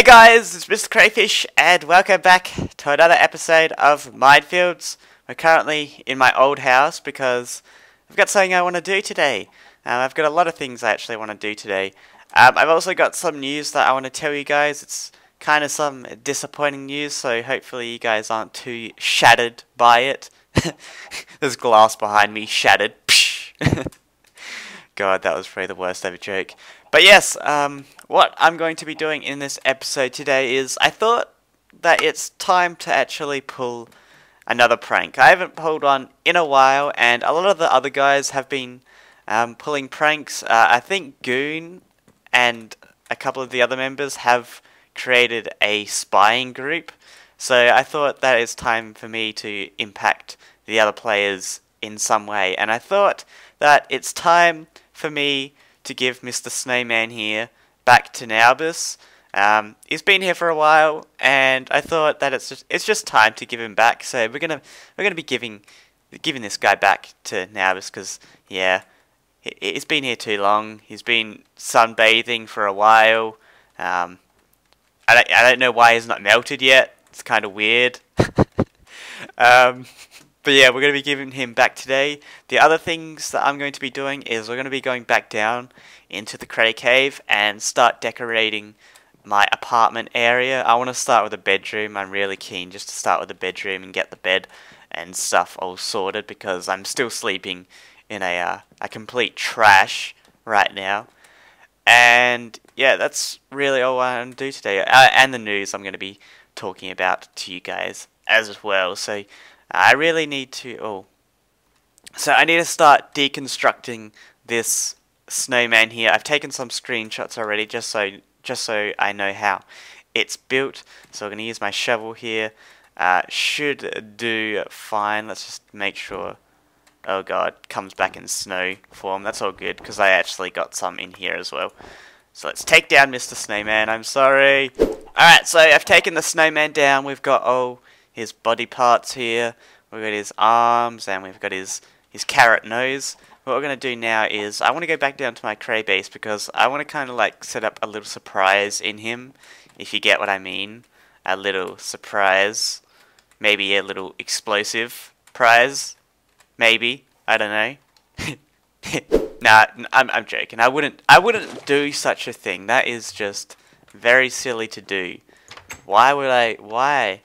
Hey guys, it's MrCrayfish and welcome back to another episode of Minefields. We're currently in my old house because I've got something I want to do today. I've got a lot of things I actually want to do today. I've also got some news that I want to tell you guys. It's kind of some disappointing news, so hopefully you guys aren't too shattered by it. There's glass behind me, shattered. God, that was probably the worst ever joke. But yes, what I'm going to be doing in this episode today is I thought that it's time to actually pull another prank. I haven't pulled one in a while, and a lot of the other guys have been pulling pranks. I think Goon and a couple of the other members have created a spying group. So I thought that it's time for me to impact the other players in some way. And I thought that it's time for me to give Mr. Snowman here back to Naubus. He's been here for a while, and I thought that it's just time to give him back. So we're gonna be giving this guy back to Naubus because yeah, he's been here too long. He's been sunbathing for a while. I don't know why he's not melted yet. It's kind of weird. But yeah, we're going to be giving him back today. The other things that I'm going to be doing is we're going to be going back down into the Cray Cave and start decorating my apartment area. I want to start with a bedroom. I'm really keen just to start with a bedroom and get the bed and stuff all sorted because I'm still sleeping in a complete trash right now. And yeah, that's really all I want to do today. And the news I'm going to be talking about to you guys as well. So I really need to, I need to start deconstructing this snowman here. I've taken some screenshots already just so I know how it's built. So I'm going to use my shovel here. Should do fine. Let's just make sure, oh god, comes back in snow form. That's all good because I actually got some in here as well. So let's take down Mr. Snowman. I'm sorry. Alright, so I've taken the snowman down. We've got all his body parts here. We've got his arms and we've got his carrot nose. What we're going to do now is I want to go back down to my Cray base because I want to kind of like set up a little surprise in him, if you get what I mean. A little surprise. Maybe a little explosive prize. Maybe. I don't know. Nah, I'm joking. I wouldn't do such a thing. That is just very silly to do. Why would I? Why?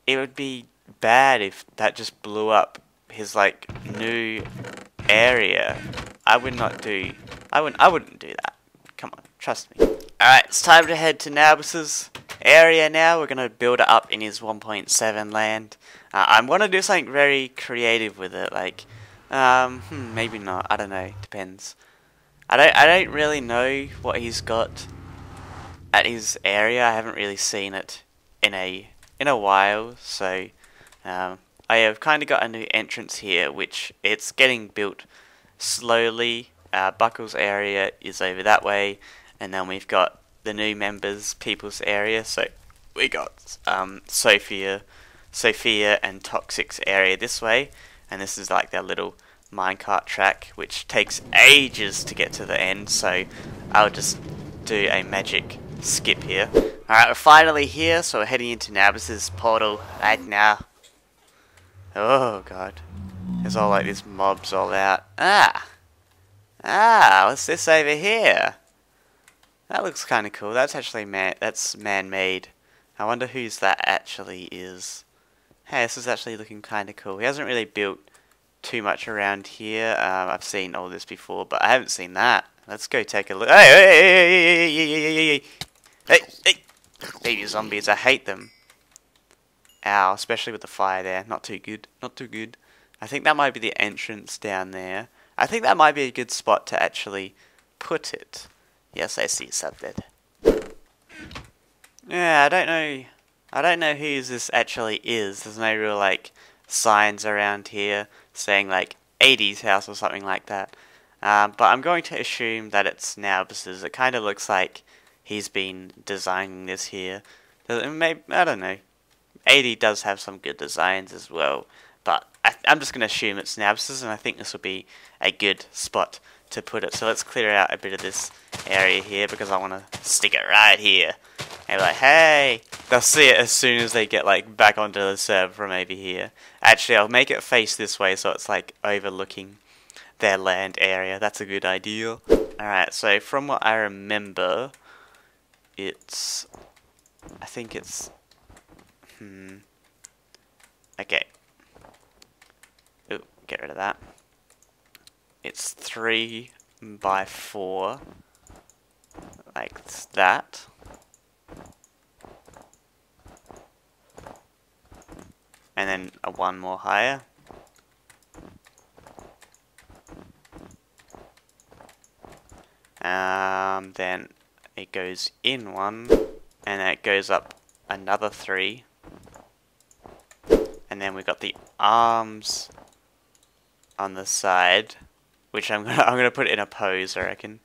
It would be bad if that just blew up his like new area. I wouldn't do that. Come on, trust me. Alright, it's time to head to Naubus's area now. We're gonna build it up in his 1.7 land. I want to do something very creative with it, like maybe not. I don't know. Depends. I don't really know what he's got at his area. I haven't really seen it in a while, so I have kind of got a new entrance here, which it's getting built slowly. Buckle's area is over that way, and then we've got the new members' people's area. So we got Sophia and Toxic's area this way, and this is like their little minecart track, which takes ages to get to the end. So I'll just do a magic skip here. Alright, we're finally here, so we're heading into Naubus's portal right now. Oh god. There's all like these mobs all out. What's this over here? That looks kind of cool. That's actually man-made. I wonder whose that actually is. Hey, this is actually looking kind of cool. He hasn't really built too much around here. I've seen all this before, but I haven't seen that. Let's go take a look. Hey! Baby zombies, I hate them. Ow, especially with the fire there. Not too good. Not too good. I think that might be the entrance down there. I think that might be a good spot to actually put it. Yes, I see something. Yeah, I don't know whose this actually is. There's no real like signs around here saying like 80s house or something like that. But I'm going to assume that it's Naubus's. It kind of looks like he's been designing this here. Maybe, I don't know. 80 does have some good designs as well, but I'm just going to assume it's Naubus's, and I think this will be a good spot to put it. So let's clear out a bit of this area here because I want to stick it right here. And like, hey, they'll see it as soon as they get like back onto the server from over here. Actually, I'll make it face this way so it's like overlooking their land area. That's a good idea. Alright, so from what I remember, it's, I think it's, okay. Ooh, get rid of that. It's 3 by 4, like that. And then a 1 more higher. Then it goes in 1, and then it goes up another 3. And then we got the arms on the side, which I'm gonna put in a pose, I reckon.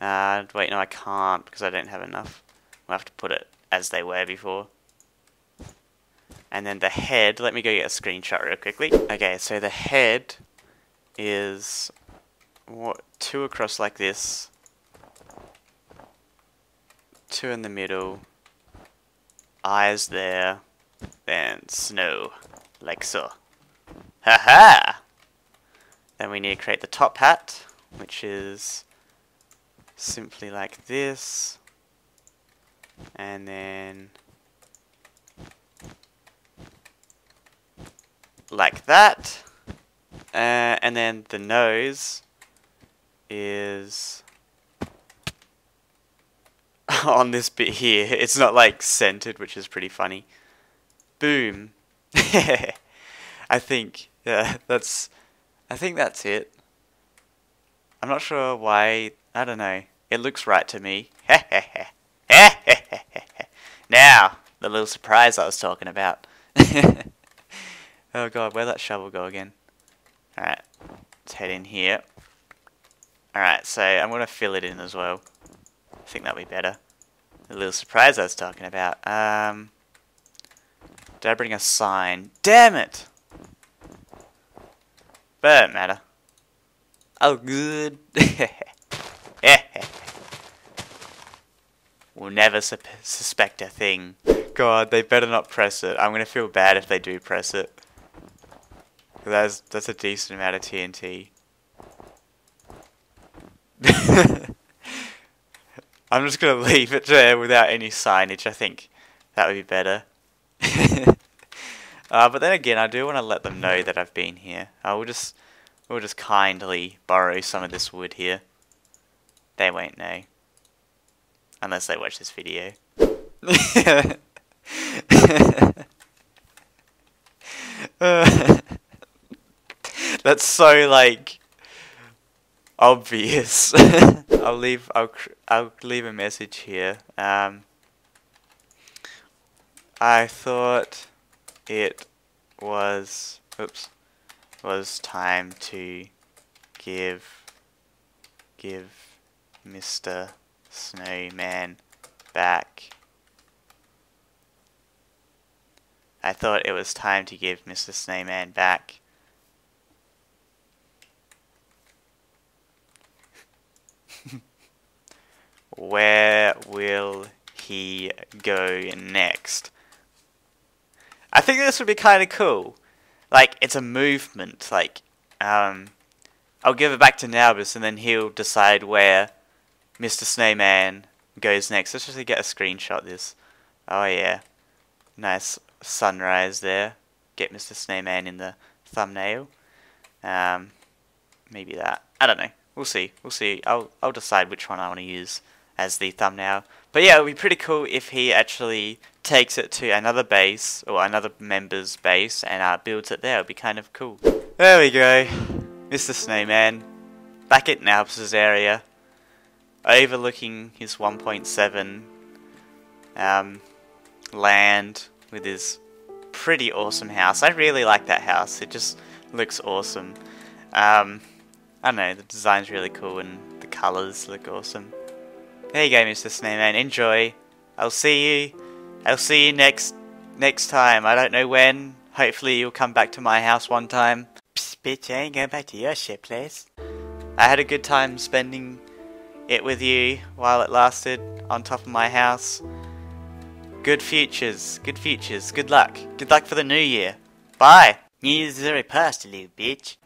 Wait, no, I can't because I don't have enough. I'll have to put it as they were before. And then the head, let me go get a screenshot real quickly. Okay, so the head is 2 across like this, 2 in the middle, eyes there, then snow, like so. Haha! Then we need to create the top hat, which is simply like this, and then like that, and then the nose is on this bit here. It's not like centered, which is pretty funny. Boom. I think that's it. I'm not sure why, I don't know. It looks right to me. Now, the little surprise I was talking about. Oh god, where'd that shovel go again? Alright, let's head in here. Alright, so I'm going to fill it in as well. I think that'll be better. The little surprise I was talking about. Did I bring a sign? Damn it! But it don't matter. Oh, good. We'll never suspect a thing. God, they better not press it. I'm going to feel bad if they do press it. That's a decent amount of TNT. I'm just going to leave it there without any signage. I think that would be better. But then again, I do want to let them know that I've been here. We'll just kindly borrow some of this wood here. They won't know. Unless they watch this video. That's so like obvious. I'll leave a message here. I thought it was time to give Mr. Snowman back. I thought it was time to give Mr. Snowman back. Where will he go next? I think this would be kind of cool. Like, it's a movement. Like, I'll give it back to Naubus and then he'll decide where Mr. Snowman goes next. Let's just get a screenshot of this. Oh yeah. Nice sunrise there. Get Mr. Snowman in the thumbnail. Maybe that. I don't know. We'll see. We'll see. I'll decide which one I want to use as the thumbnail. But yeah, it would be pretty cool if he actually takes it to another base, or another member's base, and builds it there. It would be kind of cool. There we go. Mr. Snowman. Back at Naubus's area. Overlooking his 1.7 land with his pretty awesome house. I really like that house. It just looks awesome. I don't know, the design's really cool and the colours look awesome. There you go, Mr. Snowman. Enjoy. I'll see you next time. I don't know when. Hopefully you'll come back to my house one time. Psst, bitch, I ain't going back to your shit place. I had a good time spending it with you while it lasted on top of my house. Good futures, good futures, good luck. Good luck for the new year. Bye! New Year's is already past, you little bitch.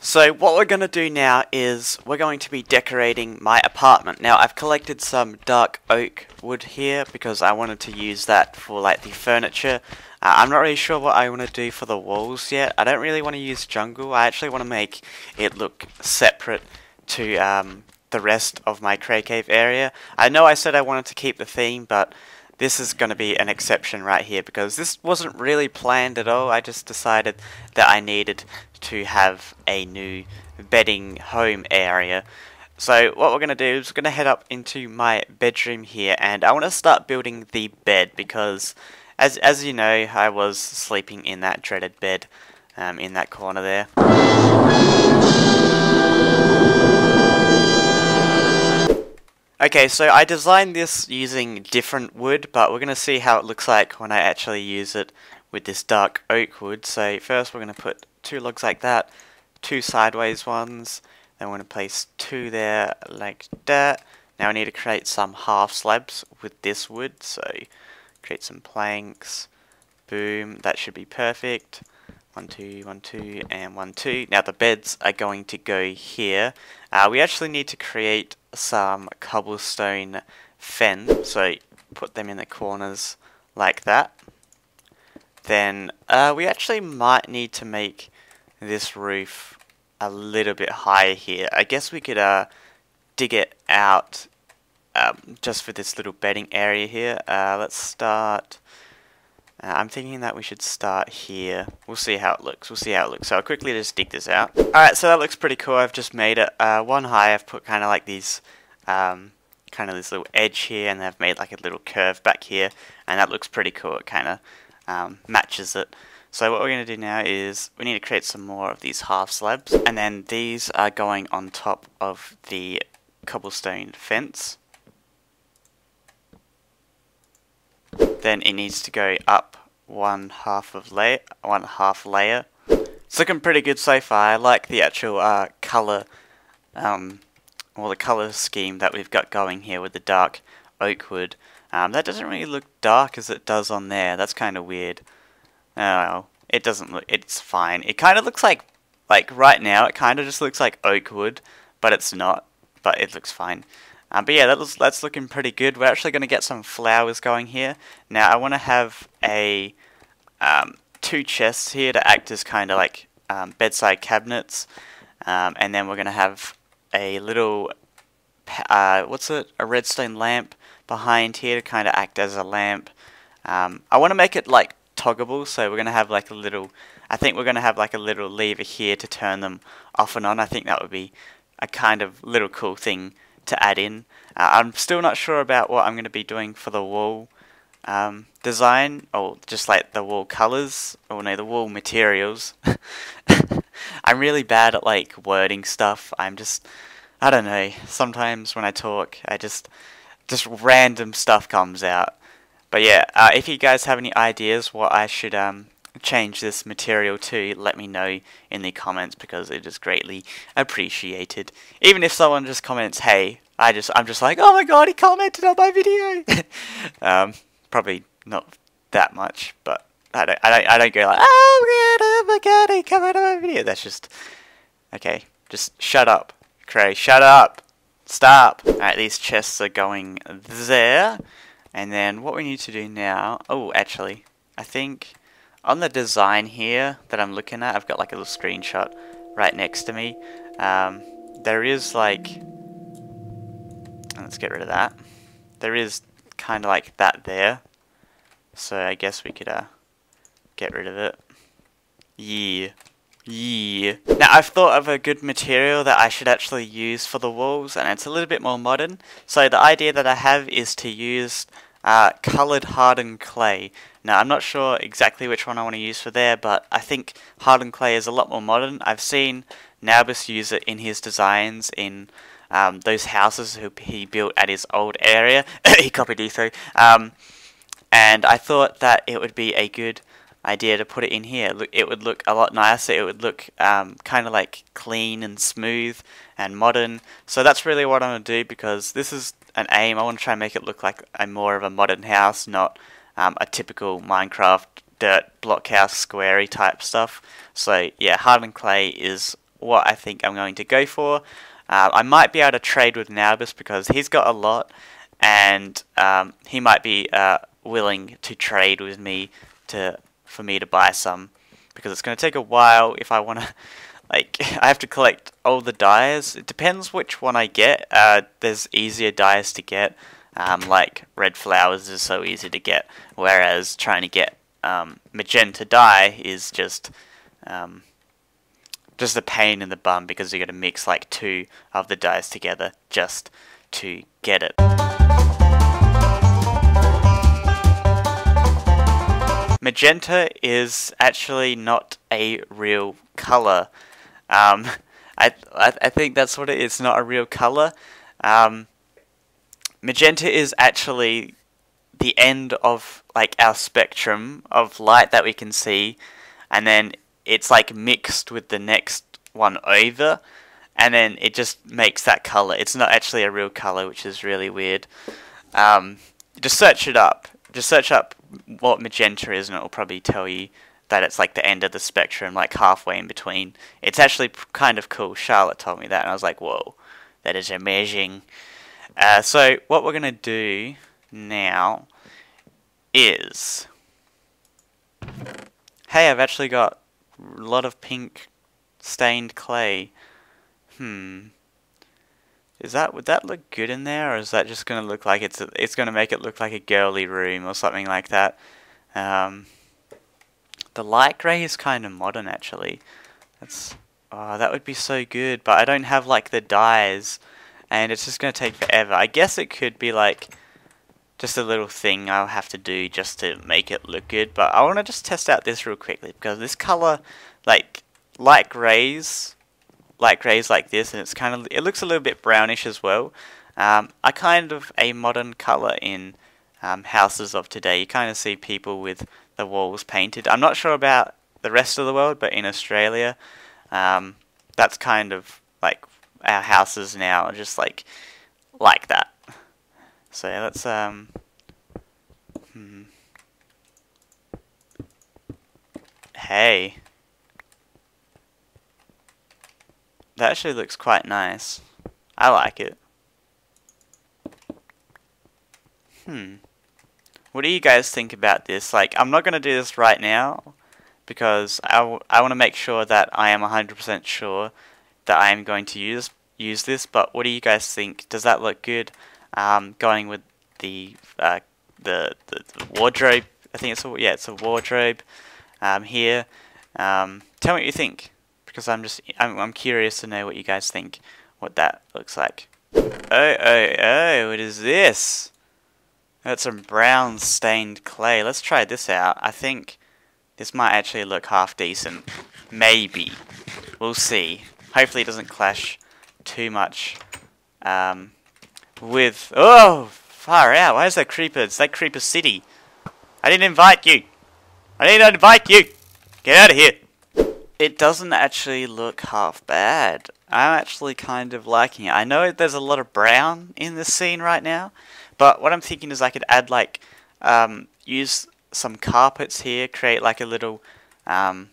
So what we're going to do now is we're going to be decorating my apartment. Now I've collected some dark oak wood here because I wanted to use that for like the furniture. I'm not really sure what I want to do for the walls yet. I don't really want to use jungle. I actually want to make it look separate to the rest of my Cray Cave area. I know I said I wanted to keep the theme, but this is going to be an exception right here because this wasn't really planned at all. I just decided that I needed to have a new bedding home area. So what we're going to do is we're going to head up into my bedroom here, and I want to start building the bed because as you know, I was sleeping in that dreaded bed in that corner there. Okay, so I designed this using different wood, but we're going to see how it looks like when I actually use it with this dark oak wood. So first we're going to put 2 logs like that, 2 sideways ones, then we're going to place 2 there like that. Now we need to create some half slabs with this wood, so create some planks, boom, that should be perfect. 1, 2, 1, 2, and 1, 2. Now the beds are going to go here. We actually need to create some cobblestone fence, so put them in the corners like that. Then we actually might need to make this roof a little bit higher here. I guess we could dig it out just for this little bedding area here. Let's start. I'm thinking that we should start here. We'll see how it looks. So I'll quickly just dig this out. Alright, so that looks pretty cool. I've just made it one high. I've put kind of like these, kind of this little edge here, and I've made like a little curve back here, and that looks pretty cool. It kind of matches it. So what we're going to do now is we need to create some more of these half slabs, and then these are going on top of the cobblestone fence. Then it needs to go up one half layer. It's looking pretty good so far. I like the actual color, or the color scheme that we've got going here with the dark oak wood. That doesn't really look dark as it does on there. That's kind of weird. Oh, it doesn't look. It's fine. It kind of looks like right now, it kind of just looks like oak wood, but it's not. But it looks fine. But yeah, that's looking pretty good. We're actually going to get some flowers going here. Now I want to have a 2 chests here to act as kind of like bedside cabinets, and then we're going to have a little a redstone lamp behind here to kind of act as a lamp. I want to make it like toggable, so we're going to have like a little. I think we're going to have like a little lever here to turn them off and on. I think that would be a kind of little cool thing to add in. I'm still not sure about what I'm going to be doing for the wall design, or just like the wall colors, or no, the wall materials. I'm really bad at like wording stuff. I don't know, sometimes when I talk I just random stuff comes out. But yeah, if you guys have any ideas what I should change this material to, let me know in the comments, because it is greatly appreciated. Even if someone just comments, hey, I'm just like, oh my god, he commented on my video. Probably not that much, but I don't go like, oh my god, he commented on my video. That's just okay. Just shut up, Cray. Shut up. Stop. Alright, these chests are going there, and then what we need to do now. Oh, actually, I think on the design here that I'm looking at, I've got like a little screenshot right next to me. There is like, let's get rid of that. There is kind of like that there, so I guess we could get rid of it. Yeah. Now I've thought of a good material that I should actually use for the walls, and it's a little bit more modern. So the idea that I have is to use coloured hardened clay. Now I'm not sure exactly which one I want to use for there, but I think hardened clay is a lot more modern. I've seen Naubus use it in his designs in those houses he built at his old area. He copied Etho. And I thought that it would be a good idea to put it in here. Look, it would look a lot nicer. It would look kind of like clean and smooth and modern. So that's really what I'm going to do, because this is an aim. I want to try and make it look like a more of a modern house, not a typical Minecraft dirt blockhouse squarey type stuff. So yeah, hardened clay is what I think I'm going to go for. I might be able to trade with Naubus because he's got a lot, and he might be willing to trade with me for me to buy some, because it's going to take a while if I want to. Like, I have to collect all the dyes. It depends which one I get. There's easier dyes to get, like red flowers is so easy to get, whereas trying to get magenta dye is just a pain in the bum, because you got to mix like 2 of the dyes together just to get it. Magenta is actually not a real color. I think that's what it is. It's not a real color. Magenta is actually the end of like our spectrum of light that we can see, and then it's like mixed with the next one over, and then it just makes that color. It's not actually a real color, which is really weird. Just search it up. Just search up what magenta is, and it will probably tell you that it's like the end of the spectrum, like halfway in between. It's actually kind of cool. Charlotte told me that, and I was like, whoa, that is amazing. So what we're going to do now is... Hey, I've actually got a lot of pink stained clay. Would that look good in there, or is that just going to look like it's going to make it look like a girly room or something like that? The light grey is kind of modern, actually. That would be so good, but I don't have like the dyes, and it's just going to take forever. I guess it could be like just a little thing I'll have to do just to make it look good, but I want to just test out this real quickly, because this color, like light grays like this, and it looks a little bit brownish as well. I kind of a modern color in houses of today. You kind of see people with the walls painted. I'm not sure about the rest of the world, but in Australia, that's kind of like our houses now are just like that. So yeah, let's Hey, that actually looks quite nice. I like it. What do you guys think about this? Like, I'm not going to do this right now, because I want to make sure that I am 100% sure that I am going to use this, but what do you guys think? Does that look good? Going with the wardrobe, I think it's a wardrobe here. Tell me what you think, because I'm curious to know what you guys think, what that looks like. Oh, what is this? That's some brown stained clay. Let's try this out. I think this might actually look half decent. Maybe. We'll see. Hopefully it doesn't clash too much with... Oh! Far out. Why is that creeper? It's like Creeper City. I didn't invite you. I didn't invite you. Get out of here. It doesn't actually look half bad. I'm actually kind of liking it. I know there's a lot of brown in this scene right now, but what I'm thinking is I could add like, use some carpets here, create like a little,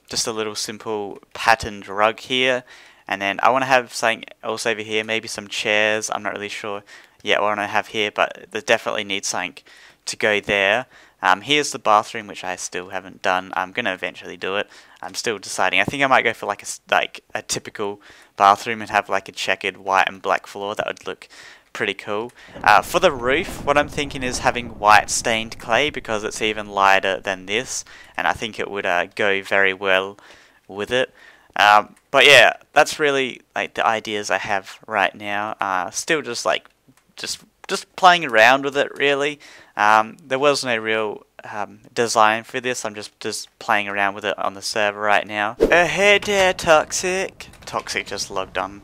just a little simple patterned rug here, and then I want to have something else over here, maybe some chairs. I'm not really sure yet what I have here, but there definitely needs something to go there. Here's the bathroom, which I still haven't done. I'm gonna eventually do it. I'm still deciding. I think I might go for like a typical bathroom and have like a checkered white and black floor. That would look pretty cool. For the roof, what I'm thinking is having white stained clay, because it's even lighter than this, and I think it would go very well with it. But yeah, that's really like the ideas I have right now. Still just like just playing around with it, really. There was no real design for this. I'm just playing around with it on the server right now. Hey there, Toxic. Toxic just logged on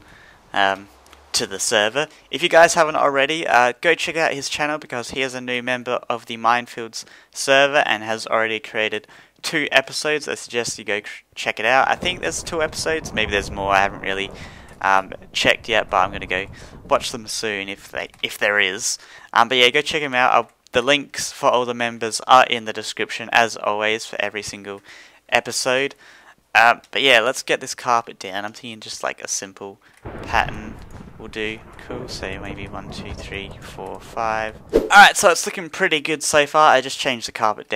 to the server. If you guys haven't already, go check out his channel, because he is a new member of the Minefields server and has already created 2 episodes. I suggest you go check it out. I think there's 2 episodes, maybe there's more. I haven't really checked yet, but I'm gonna go watch them soon if there is. But yeah, go check them out. The links for all the members are in the description as always for every single episode. But yeah, let's get this carpet down. I'm thinking just like a simple pattern will do. Cool. So maybe 1, 2, 3, 4, 5. Alright, so it's looking pretty good so far. I just changed the carpet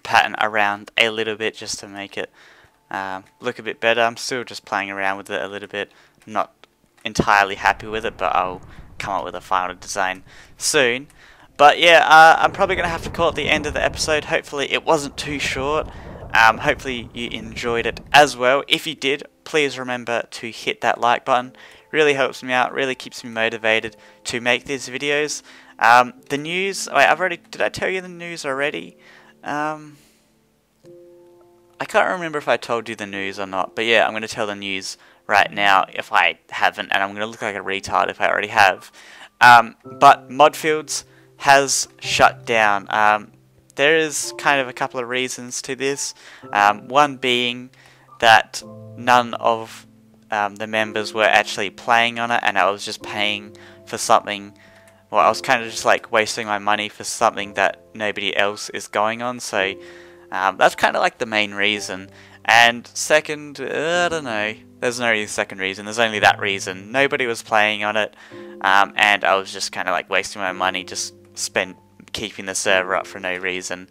pattern around a little bit just to make it look a bit better. I'm still just playing around with it a little bit. I'm not entirely happy with it, but I'll come up with a final design soon. But yeah, I'm probably going to have to call it the end of the episode. Hopefully it wasn't too short. Hopefully you enjoyed it as well. If you did, please remember to hit that like button. Really helps me out, really keeps me motivated to make these videos. The news, wait, did I tell you the news already? I can't remember if I told you the news or not, but yeah, I'm going to tell the news right now if I haven't, and I'm going to look like a retard if I already have. But Minefields has shut down. There is kind of a couple of reasons to this. One being that none of the members were actually playing on it, and I was just paying for something. Well, I was kind of just like wasting my money for something that nobody else is going on. So that's kind of like the main reason. And second, I don't know. There's no really second reason. There's only that reason. Nobody was playing on it, and I was just kind of like wasting my money, just keeping the server up for no reason.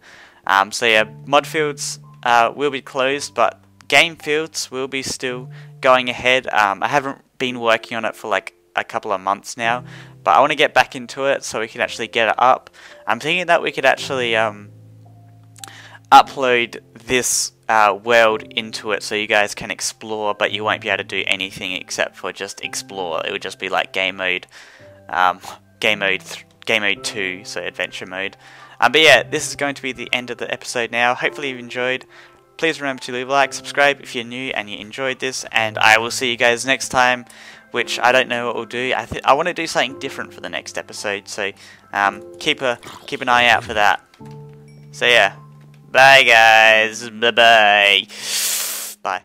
So yeah, Minefields will be closed, but Gamefields will be still going ahead. I haven't been working on it for like a couple of months now, but I want to get back into it so we can actually get it up. I'm thinking that we could actually upload this world into it so you guys can explore, but you won't be able to do anything except for just explore. It would just be like game mode 2, so adventure mode. But yeah, this is going to be the end of the episode now. Hopefully you've enjoyed. Please remember to leave a like, subscribe if you're new and you enjoyed this, and I will see you guys next time, which I don't know what we'll do. I want to do something different for the next episode, so keep an eye out for that. So yeah, bye guys, bye bye. Bye.